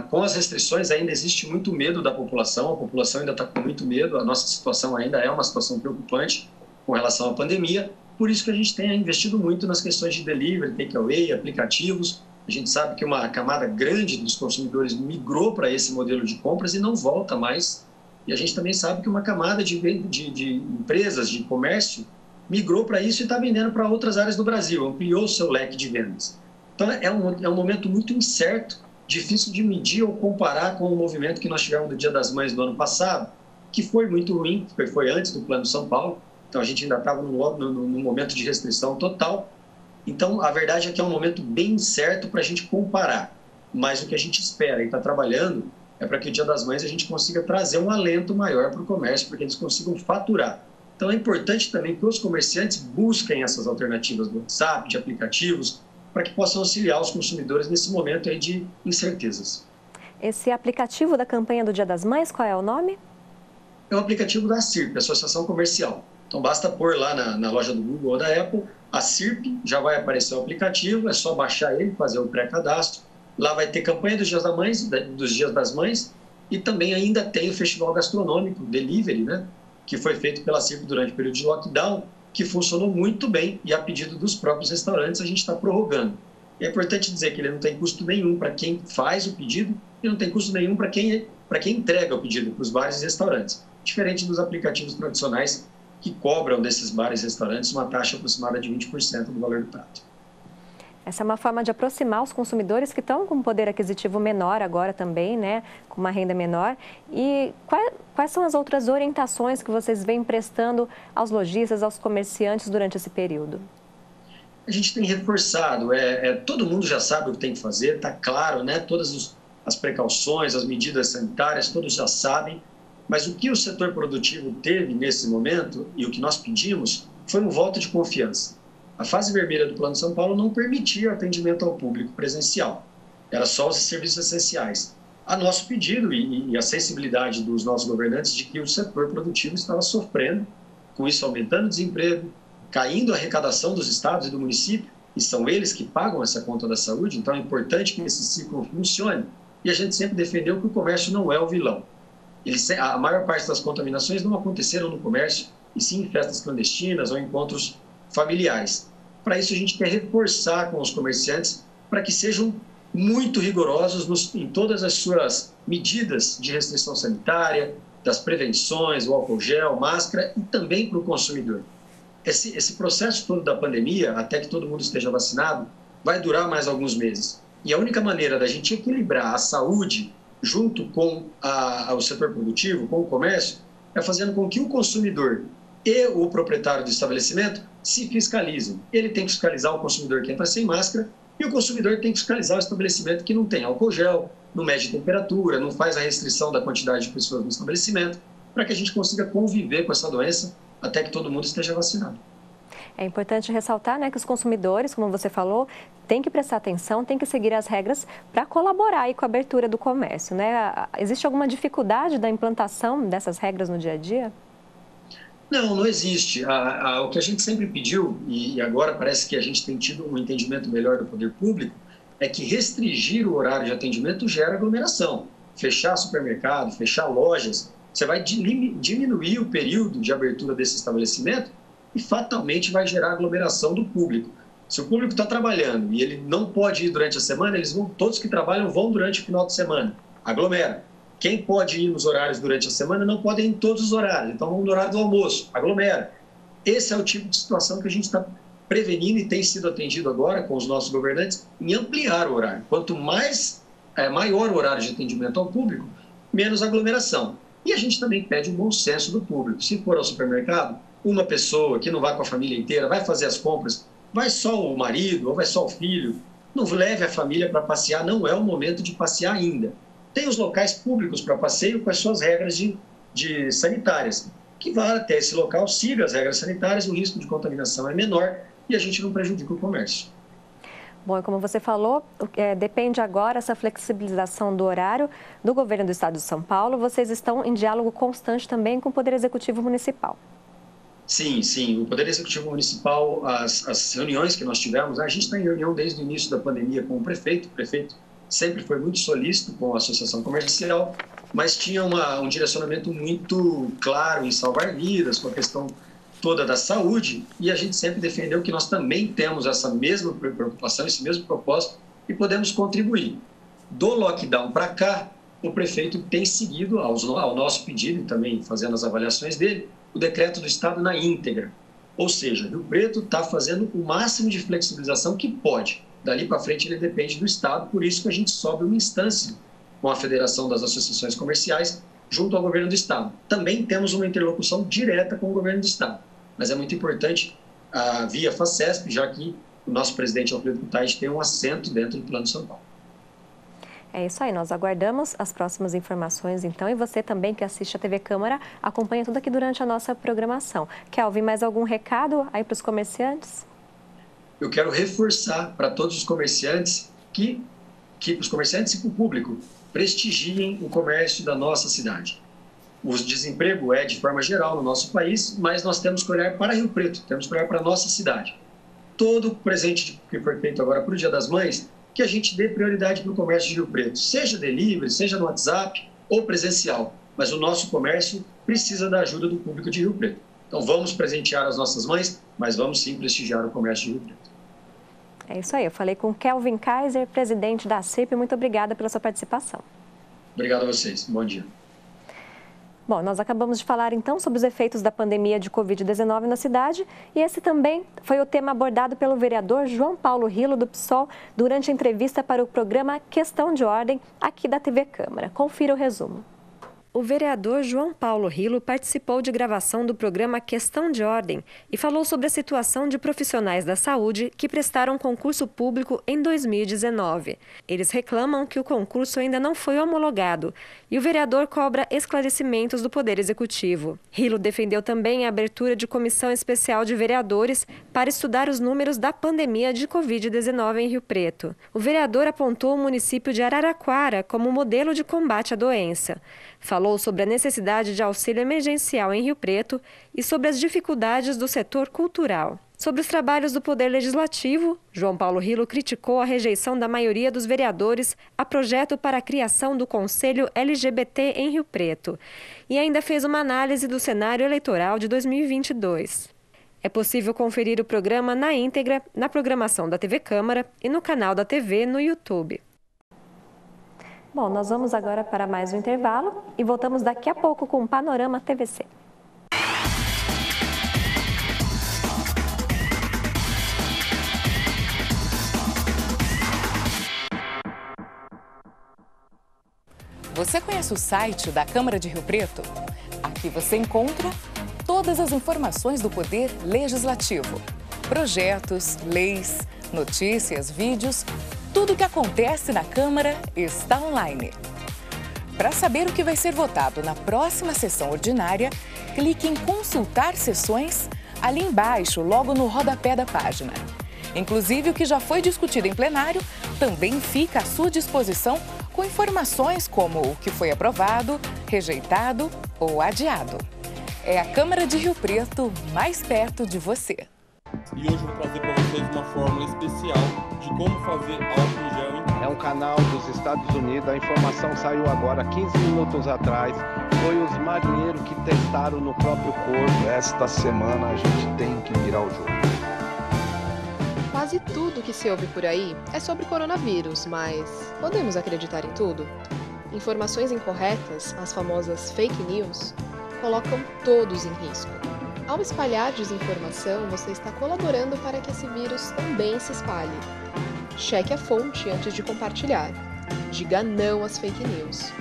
Com as restrições ainda existe muito medo da população, a população ainda está com muito medo, a nossa situação ainda é uma situação preocupante com relação à pandemia. Por isso que a gente tem investido muito nas questões de delivery, takeaway, aplicativos. A gente sabe que uma camada grande dos consumidores migrou para esse modelo de compras e não volta mais. E a gente também sabe que uma camada de empresas, de comércio, migrou para isso e está vendendo para outras áreas do Brasil, ampliou o seu leque de vendas. Então, é um momento muito incerto, difícil de medir ou comparar com o movimento que nós tivemos no Dia das Mães do ano passado, que foi muito ruim, foi antes do Plano São Paulo. Então, a gente ainda estava num momento de restrição total. Então, a verdade é que é um momento bem incerto para a gente comparar. Mas o que a gente espera e está trabalhando é para que o Dia das Mães a gente consiga trazer um alento maior para o comércio, para que eles consigam faturar. Então, é importante também que os comerciantes busquem essas alternativas do WhatsApp, de aplicativos, para que possam auxiliar os consumidores nesse momento aí de incertezas. Esse aplicativo da campanha do Dia das Mães, qual é o nome? É o aplicativo da CIRP, Associação Comercial. Então, basta pôr lá na loja do Google ou da Apple, a CIRP, já vai aparecer o aplicativo, é só baixar ele, fazer o pré-cadastro. Lá vai ter campanha dos Dias das Mães, e também ainda tem o Festival Gastronômico, Delivery, que foi feito pela CIRP durante o período de lockdown, que funcionou muito bem, e a pedido dos próprios restaurantes a gente está prorrogando. E é importante dizer que ele não tem custo nenhum para quem faz o pedido e não tem custo nenhum para quem entrega o pedido, para os bares e restaurantes. Diferente dos aplicativos tradicionais, que cobram desses bares e restaurantes uma taxa aproximada de 20% do valor do prato. Essa é uma forma de aproximar os consumidores que estão com um poder aquisitivo menor agora também, com uma renda menor. E quais são as outras orientações que vocês vêm prestando aos lojistas, aos comerciantes durante esse período? a gente tem reforçado. Todo mundo já sabe o que tem que fazer, está claro, né? Todas as precauções, as medidas sanitárias, todos já sabem. Mas o que o setor produtivo teve nesse momento e o que nós pedimos foi um voto de confiança. A fase vermelha do Plano São Paulo não permitia atendimento ao público presencial. Era só os serviços essenciais. A nosso pedido e a sensibilidade dos nossos governantes de que o setor produtivo estava sofrendo, com isso aumentando o desemprego, caindo a arrecadação dos estados e do município, e são eles que pagam essa conta da saúde, então é importante que esse ciclo funcione. E a gente sempre defendeu que o comércio não é o vilão. A maior parte das contaminações não aconteceram no comércio, e sim em festas clandestinas ou encontros familiares. Para isso, a gente quer reforçar com os comerciantes para que sejam muito rigorosos em todas as suas medidas de restrição sanitária, das prevenções, o álcool gel, máscara, e também para o consumidor. Esse processo todo da pandemia, até que todo mundo esteja vacinado, vai durar mais alguns meses. E a única maneira da gente equilibrar a saúde junto com o setor produtivo, com o comércio, é fazendo com que o consumidor e o proprietário do estabelecimento se fiscalizem. Ele tem que fiscalizar o consumidor que entra sem máscara e o consumidor tem que fiscalizar o estabelecimento que não tem álcool gel, não mede temperatura, não faz a restrição da quantidade de pessoas no estabelecimento, para que a gente consiga conviver com essa doença até que todo mundo esteja vacinado. É importante ressaltar, né, que os consumidores, como você falou, têm que prestar atenção, têm que seguir as regras para colaborar aí com a abertura do comércio, né? Existe alguma dificuldade da implantação dessas regras no dia a dia? Não existe. O que a gente sempre pediu, e agora parece que a gente tem tido um entendimento melhor do poder público, é que restringir o horário de atendimento gera aglomeração. Fechar supermercado, fechar lojas, você vai diminuir o período de abertura desse estabelecimento e fatalmente vai gerar aglomeração do público. Se o público está trabalhando e ele não pode ir durante a semana, todos que trabalham vão durante o final de semana. Aglomera. Quem pode ir nos horários durante a semana não pode ir em todos os horários. Então, vamos no horário do almoço. Aglomera. Esse é o tipo de situação que a gente está prevenindo e tem sido atendido agora com os nossos governantes em ampliar o horário. Quanto maior o horário de atendimento ao público, menos aglomeração. E a gente também pede o bom senso do público. Se for ao supermercado, uma pessoa que não vai com a família inteira, vai fazer as compras, vai só o marido ou vai só o filho, não leve a família para passear, não é o momento de passear ainda. Tem os locais públicos para passeio com as suas regras de sanitárias. Que vá até esse local, siga as regras sanitárias, o risco de contaminação é menor e a gente não prejudica o comércio. Bom, e como você falou, depende agora essa flexibilização do horário do governo do estado de São Paulo. Vocês estão em diálogo constante também com o Poder Executivo Municipal. Sim. O Poder Executivo Municipal, as reuniões que nós tivemos, a gente está em reunião desde o início da pandemia com o prefeito. O prefeito sempre foi muito solícito com a associação comercial, mas tinha um direcionamento muito claro em salvar vidas, com a questão toda da saúde, e a gente sempre defendeu que nós também temos essa mesma preocupação, esse mesmo propósito, e podemos contribuir. Do lockdown para cá, o prefeito tem seguido, ao nosso pedido, e também fazendo as avaliações dele, o decreto do Estado na íntegra. Ou seja, Rio Preto está fazendo o máximo de flexibilização que pode. Dali para frente ele depende do Estado, por isso que a gente sobe uma instância com a Federação das Associações Comerciais junto ao governo do Estado. Também temos uma interlocução direta com o governo do Estado, mas é muito importante via FACESP, já que o nosso presidente Alfredo Kutait tem um assento dentro do Plano São Paulo. É isso aí, nós aguardamos as próximas informações então, e você também que assiste a TV Câmara acompanha tudo aqui durante a nossa programação. Quer ouvir mais algum recado aí para os comerciantes? Eu quero reforçar para todos os comerciantes que os comerciantes e para o público prestigiem o comércio da nossa cidade. O desemprego é de forma geral no nosso país, mas nós temos que olhar para Rio Preto, temos que olhar para a nossa cidade. Todo presente que foi feito agora para o Dia das Mães, que a gente dê prioridade para o comércio de Rio Preto, seja delivery, seja no WhatsApp ou presencial, mas o nosso comércio precisa da ajuda do público de Rio Preto. Então vamos presentear as nossas mães, mas vamos sim prestigiar o comércio de Rio Preto. É isso aí, eu falei com Kelvin Kaiser, presidente da CEP, muito obrigada pela sua participação. Obrigado a vocês, bom dia. Bom, nós acabamos de falar então sobre os efeitos da pandemia de Covid-19 na cidade e esse também foi o tema abordado pelo vereador João Paulo Rilo, do PSOL, durante a entrevista para o programa Questão de Ordem, aqui da TV Câmara. Confira o resumo. O vereador João Paulo Rilo participou de gravação do programa Questão de Ordem e falou sobre a situação de profissionais da saúde que prestaram concurso público em 2019. Eles reclamam que o concurso ainda não foi homologado e o vereador cobra esclarecimentos do Poder Executivo. Rilo defendeu também a abertura de comissão especial de vereadores para estudar os números da pandemia de Covid-19 em Rio Preto. O vereador apontou o município de Araraquara como modelo de combate à doença. Falou sobre a necessidade de auxílio emergencial em Rio Preto e sobre as dificuldades do setor cultural. Sobre os trabalhos do Poder Legislativo, João Paulo Rilo criticou a rejeição da maioria dos vereadores a projeto para a criação do Conselho LGBT em Rio Preto e ainda fez uma análise do cenário eleitoral de 2022. É possível conferir o programa na íntegra na programação da TV Câmara e no canal da TV no YouTube. Bom, nós vamos agora para mais um intervalo e voltamos daqui a pouco com o Panorama TVC. Você conhece o site da Câmara de Rio Preto? Aqui você encontra todas as informações do Poder Legislativo. Projetos, leis, notícias, vídeos, tudo o que acontece na Câmara está online. Para saber o que vai ser votado na próxima sessão ordinária, clique em Consultar Sessões ali embaixo, logo no rodapé da página. Inclusive, o que já foi discutido em plenário também fica à sua disposição com informações como o que foi aprovado, rejeitado ou adiado. É a Câmara de Rio Preto mais perto de você. E hoje eu vou trazer para vocês uma fórmula especial de como fazer álcool em gel em casa. É um canal dos Estados Unidos, a informação saiu agora 15 minutos atrás. Foi os marinheiros que testaram no próprio corpo. Esta semana a gente tem que virar o jogo. Quase tudo que se ouve por aí é sobre coronavírus, mas podemos acreditar em tudo? Informações incorretas, as famosas fake news, colocam todos em risco. Ao espalhar desinformação, você está colaborando para que esse vírus também se espalhe. Cheque a fonte antes de compartilhar. Diga não às fake news.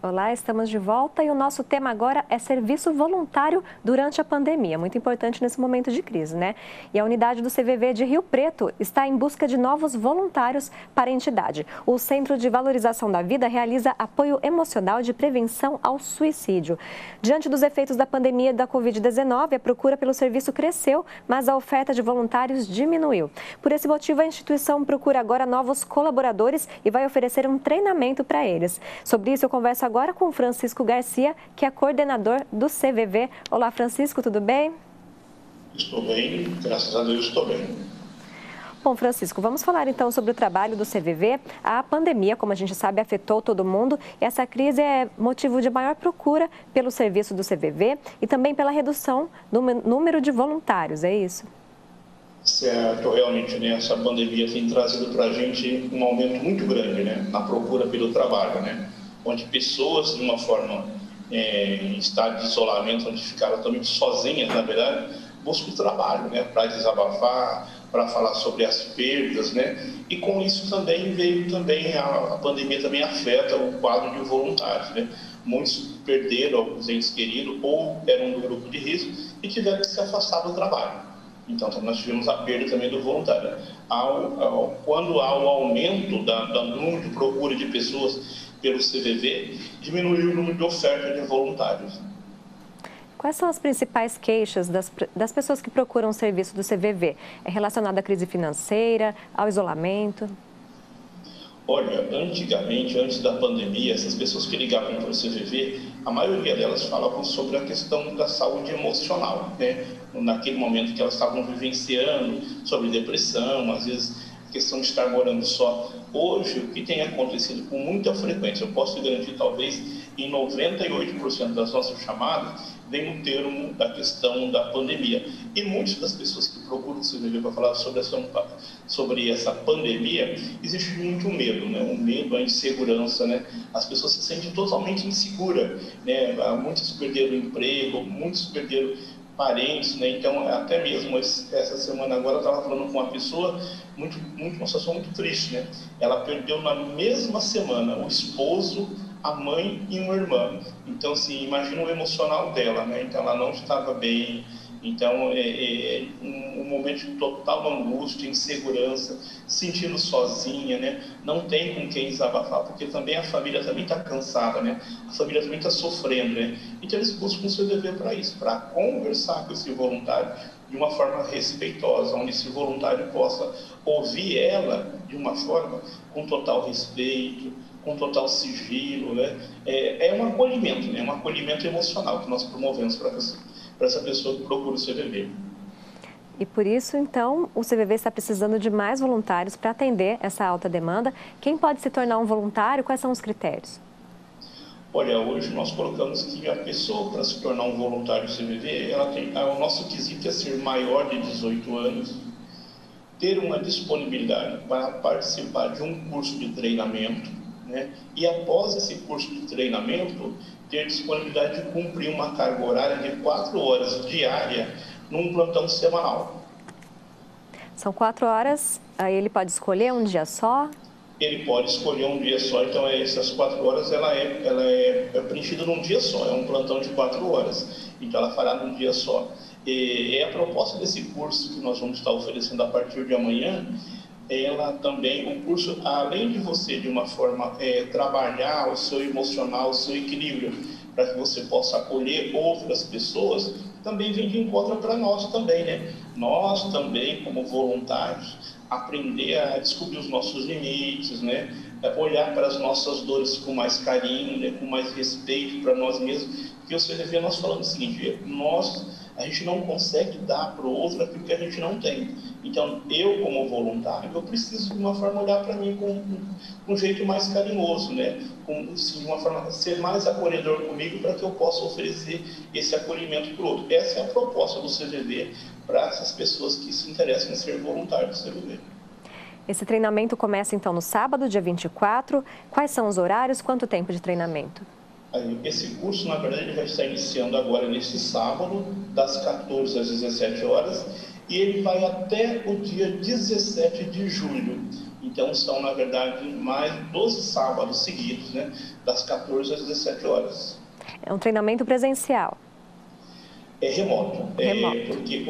Olá, estamos de volta e o nosso tema agora é serviço voluntário durante a pandemia. Muito importante nesse momento de crise, né? E a unidade do CVV de Rio Preto está em busca de novos voluntários para a entidade. O Centro de Valorização da Vida realiza apoio emocional de prevenção ao suicídio. Diante dos efeitos da pandemia da Covid-19, a procura pelo serviço cresceu, mas a oferta de voluntários diminuiu. Por esse motivo, a instituição procura agora novos colaboradores e vai oferecer um treinamento para eles. Sobre isso, eu converso agora com Francisco Garcia, que é coordenador do CVV. Olá, Francisco, tudo bem? Estou bem, graças a Deus estou bem. Bom, Francisco, vamos falar então sobre o trabalho do CVV. A pandemia, como a gente sabe, afetou todo mundo. E essa crise é motivo de maior procura pelo serviço do CVV e também pela redução do número de voluntários, é isso? Certo, realmente, né, essa pandemia tem trazido para a gente um aumento muito grande, né, na procura pelo trabalho, né? Onde pessoas, de uma forma, em estado de isolamento, onde ficaram totalmente sozinhas, na verdade, buscam trabalho, né, para desabafar, para falar sobre as perdas, né, e com isso também veio também, a pandemia também afeta o quadro de voluntários, né, muitos perderam alguns entes queridos ou eram do grupo de risco e tiveram que se afastar do trabalho. Então, nós tivemos a perda também do voluntário. Quando há o aumento do número de procura de pessoas pelo CVV, diminuiu o número de oferta de voluntários. Quais são as principais queixas das pessoas que procuram o serviço do CVV? É relacionado à crise financeira, ao isolamento? Olha, antigamente, antes da pandemia, essas pessoas que ligavam para o CVV, a maioria delas falavam sobre a questão da saúde emocional, né? Naquele momento que elas estavam vivenciando, sobre depressão, às vezes a questão de estar morando só. Hoje, o que tem acontecido com muita frequência, eu posso garantir talvez em 98% das nossas chamadas, vem no termo da questão da pandemia. E muitas das pessoas que procuram o CVV para falar sobre essa pandemia, existe muito medo, né? O medo, a insegurança, né? As pessoas se sentem totalmente inseguras, né? Muitos perderam o emprego, muitos perderam parentes, né? Então, até mesmo essa semana agora eu estava falando com uma pessoa, uma situação muito triste, né? Ela perdeu na mesma semana o esposo, a mãe e uma irmã. Então, assim, imagina o emocional dela, né? Então, ela não estava bem. Então, um momento de total angústia, insegurança, sentindo sozinha, né? Não tem com quem desabafar, porque também a família também está cansada, né? A família também está sofrendo, né? Então, eles buscam o CVV para isso, para conversar com esse voluntário de uma forma respeitosa, onde esse voluntário possa ouvir ela de uma forma com total respeito, com total sigilo, né? É um acolhimento, né? Um acolhimento emocional que nós promovemos para essa pessoa que procura o CVV. E por isso, então, o CVV está precisando de mais voluntários para atender essa alta demanda. Quem pode se tornar um voluntário? Quais são os critérios? Olha, hoje nós colocamos que a pessoa, para se tornar um voluntário do CVV, o nosso quesito é ser maior de 18 anos, ter uma disponibilidade para participar de um curso de treinamento, né? E após esse curso de treinamento, ter disponibilidade de cumprir uma carga horária de 4 horas diária num plantão semanal. São 4 horas, aí ele pode escolher um dia só? Ele pode escolher um dia só, então essas 4 horas ela é preenchida num dia só, é um plantão de 4 horas, então ela fará num dia só. E a proposta desse curso que nós vamos estar oferecendo a partir de amanhã, ela também, o curso, além de você, de uma forma, trabalhar o seu emocional, o seu equilíbrio, para que você possa acolher outras pessoas, também vem de encontro para nós também, né? Nós também, como voluntários, aprender a descobrir os nossos limites, né? Olhar para as nossas dores com mais carinho, né? Com mais respeito para nós mesmos, porque o CVV nós falamos o seguinte, a gente não consegue dar para o outro aquilo que a gente não tem. Então, eu, como voluntário, eu preciso de uma forma olhar para mim com um jeito mais carinhoso, né? De uma forma ser mais acolhedor comigo para que eu possa oferecer esse acolhimento para o outro. Essa é a proposta do CVV para essas pessoas que se interessam em ser voluntários do CVV. Esse treinamento começa, então, no sábado, dia 24. Quais são os horários? Quanto tempo de treinamento? Esse curso, na verdade, ele vai estar iniciando agora neste sábado, das 14 às 17 horas, e ele vai até o dia 17 de julho. Então, são, na verdade, mais 12 sábados seguidos, né? Das 14 às 17 horas. É um treinamento presencial? É remoto. Porque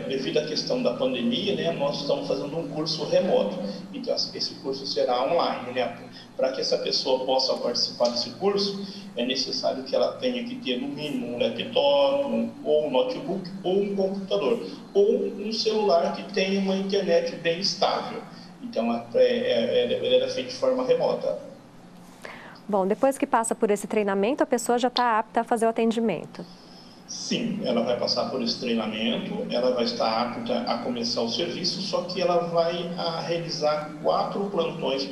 devido à questão da pandemia, né, nós estamos fazendo um curso remoto. Então, esse curso será online, né? Para que essa pessoa possa participar desse curso, é necessário que ela tenha que ter, no mínimo, um laptop, ou um notebook, ou um computador, ou um celular que tenha uma internet bem estável. Então, ela é feita de forma remota. Bom, depois que passa por esse treinamento, a pessoa já está apta a fazer o atendimento? Sim, ela vai passar por esse treinamento, ela vai estar apta a começar o serviço, só que ela vai realizar 4 plantões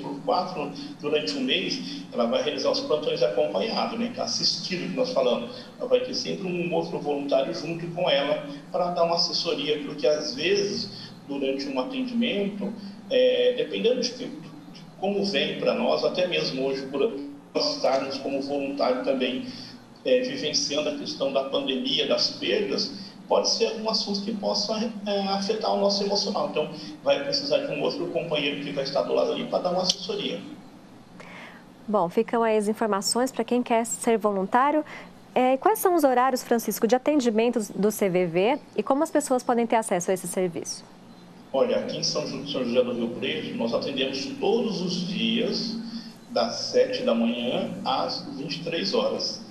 durante um mês, ela vai realizar os plantões acompanhados, né, assistido, que nós falamos. Ela vai ter sempre um outro voluntário junto com ela para dar uma assessoria, porque às vezes, durante um atendimento, dependendo de como vem para nós, até mesmo hoje, por nós estarmos como voluntário também, vivenciando a questão da pandemia, das perdas, pode ser um assunto que possa afetar o nosso emocional. Então, vai precisar de um outro companheiro que vai estar do lado ali para dar uma assessoria. Bom, ficam aí as informações para quem quer ser voluntário. Quais são os horários, Francisco, de atendimento do CVV e como as pessoas podem ter acesso a esse serviço? Olha, aqui em São José do Rio Preto, nós atendemos todos os dias, das 7 da manhã às 23 horas.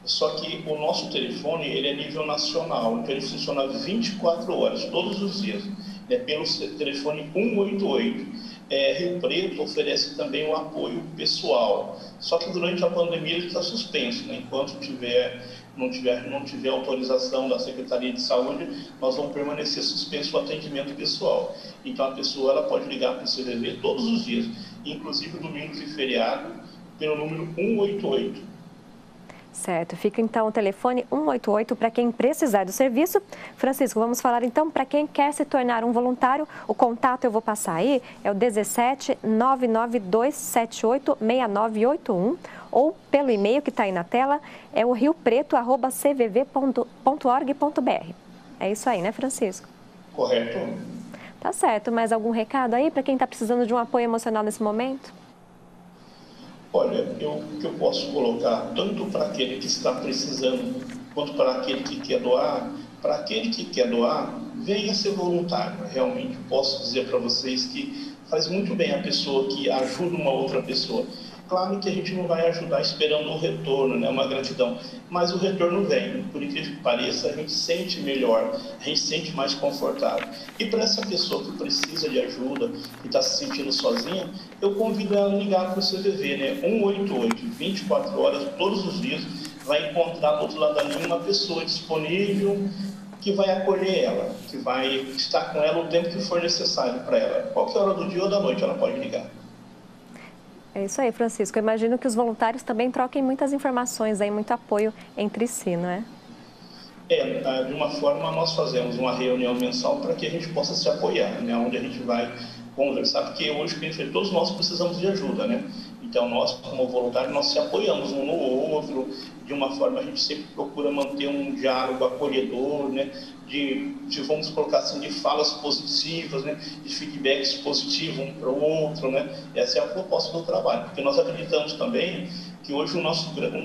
Só que o nosso telefone, ele é nível nacional, então ele funciona 24 horas, todos os dias, pelo telefone 188. Rio Preto oferece também o apoio pessoal, só que durante a pandemia ele está suspenso, né? Enquanto não tiver autorização da Secretaria de Saúde, nós vamos permanecer suspenso o atendimento pessoal. Então a pessoa ela pode ligar para o CVV todos os dias, inclusive domingos e feriado, pelo número 188. Certo, fica então o telefone 188 para quem precisar do serviço. Francisco, vamos falar então para quem quer se tornar um voluntário. O contato eu vou passar aí, é o 17 99278 6981 ou pelo e-mail que está aí na tela, é o riopreto@cvv.org.br. É isso aí, né, Francisco? Correto. Tá certo, mas algum recado aí para quem está precisando de um apoio emocional nesse momento? Olha, o que eu posso colocar, tanto para aquele que está precisando, quanto para aquele que quer doar, para aquele que quer doar, venha ser voluntário. Realmente, posso dizer para vocês que faz muito bem a pessoa que ajuda uma outra pessoa. Claro que a gente não vai ajudar esperando um retorno, né, uma gratidão, mas o retorno vem. Por incrível que pareça, a gente sente melhor, a gente sente mais confortável. E para essa pessoa que precisa de ajuda, que está se sentindo sozinha, eu convido ela a ligar para o CVV, né, 188, 24 horas, todos os dias, vai encontrar do outro lado da linha uma pessoa disponível que vai acolher ela, que vai estar com ela o tempo que for necessário para ela. Qualquer hora do dia ou da noite ela pode ligar. É isso aí, Francisco. Eu imagino que os voluntários também troquem muitas informações, aí, muito apoio entre si, não é? De uma forma nós fazemos uma reunião mensal para que a gente possa se apoiar, né? Onde a gente vai conversar, porque hoje todos nós precisamos de ajuda, né? Então nós, como voluntários, nós se apoiamos um no outro, de uma forma a gente sempre procura manter um diálogo acolhedor, né? De vamos colocar assim, de falas positivas, né? De feedbacks positivos um para o outro, né? Essa é a proposta do trabalho, porque nós acreditamos também que hoje um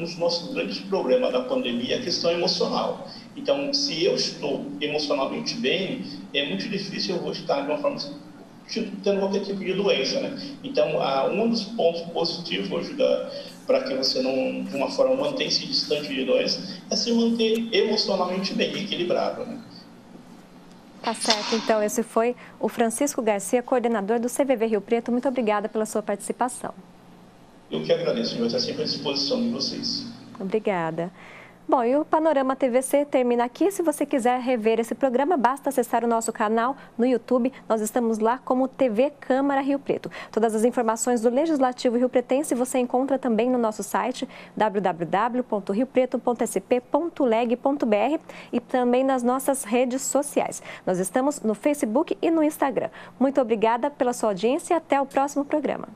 dos nossos grandes problemas da pandemia é a questão emocional. Então, se eu estou emocionalmente bem, é muito difícil eu vou estar de uma forma tendo qualquer tipo de doença, né? Então, um dos pontos positivos hoje para que você não, de uma forma, mantenha-se distante de doença, é se manter emocionalmente bem, equilibrado, né? Tá certo, então esse foi o Francisco Garcia, coordenador do CVV Rio Preto. Muito obrigada pela sua participação. Eu que agradeço, eu estou sempre à disposição de vocês. Obrigada. Bom, e o Panorama TVC termina aqui. Se você quiser rever esse programa, basta acessar o nosso canal no YouTube. Nós estamos lá como TV Câmara Rio Preto. Todas as informações do Legislativo Riopretense você encontra também no nosso site www.riopreto.sp.leg.br e também nas nossas redes sociais. Nós estamos no Facebook e no Instagram. Muito obrigada pela sua audiência e até o próximo programa.